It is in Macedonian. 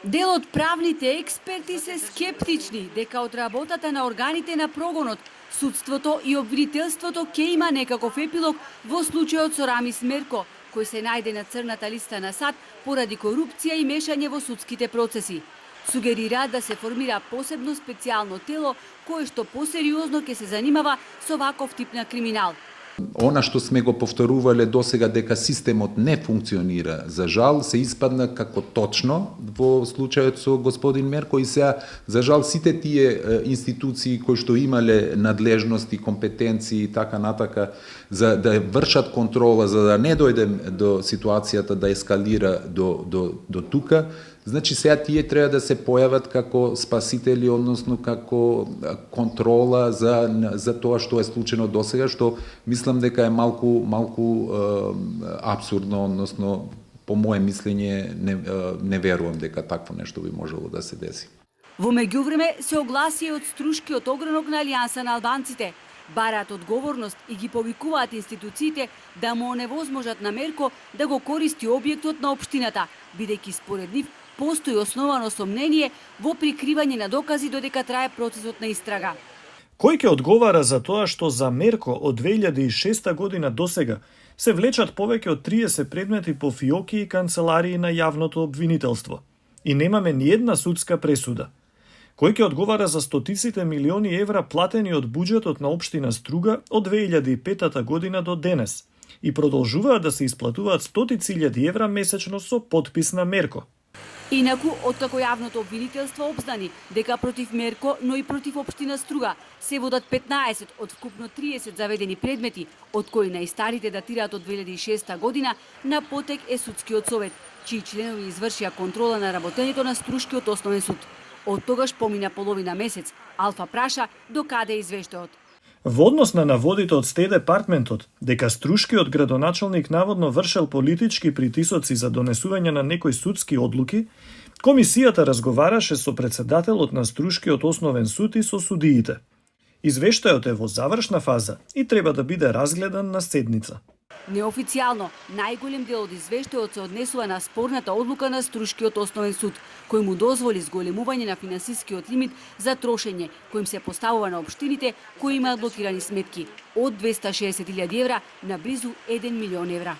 Дел од правните експерти се скептични дека од работата на органите на прогонот, судството и обвинителството ќе има некаков епилог во случајот со Рамис Мерко, кој се најде на црната листа на САД поради корупција и мешање во судските процеси. Сугерираат да се формира посебно специјално тело кое што посериозно ќе се занимава со ваков тип на криминал. Она што сме го повторувале досега дека системот не функционира, за жал се испадна како точно во случајот со господин Мерко и сега за жал сите тие институции кои што имале надлежности, компетенции и така натака за да вршат контрола, за да не дојдем до ситуацијата да ескалира до тука, значи сега тие треба да се појават како спасители, односно како контрола за тоа што е случено досега, што мислам дека е малку апсурдно, односно по мое мислење не верувам дека такво нешто би можело да се деси. Во меѓувреме се огласи од струшкиот огранок на Алијанса на албанците. Бараат одговорност и ги повикуваат институциите да му оневозможат на Мерко да го користи објектот на општината, бидејќи според нив постои основано сомнение во прикривање на докази додека трае процесот на истрага. Кој ќе одговара за тоа што за Мерко од 2006 година досега се влечат повеќе од 30 предмети по фиоки и канцеларии на јавното обвинителство и немаме ни една судска пресуда? Кој ќе одговара за стотиците милиони евра платени од буџетот на општина Струга од 2005 година до денес и продолжуваат да се исплатуваат стотици илјади евра месечно со подпис на Мерко? Инаку, откако јавното обвинителство обзнани дека против Мерко, но и против општина Струга се водат 15 од вкупно 30 заведени предмети, од кои најстарите датираат од 2006 година, на потек е судскиот совет, чии членови извршија контрола на работењето на Струшкиот основен суд. Од тогаш помина половина месец. Алфа праша до каде е извештајот. Во однос на наводите од Стеј департментот дека Струшкиот градоначалник наводно вршел политички притисоци за донесување на некои судски одлуки, комисијата разговараше со претседателот на Струшкиот основен суд и со судиите. Извештајот е во завршна фаза и треба да биде разгледан на седница. Неофицијално, најголем дел од извештајот се однесува на спорната одлука на Струшкиот основен суд, кој му дозволи зголемување на финансискиот лимит за трошење, коим се поставува на општините кои имаат блокирани сметки од 260.000 евра на близу 1 милион евра.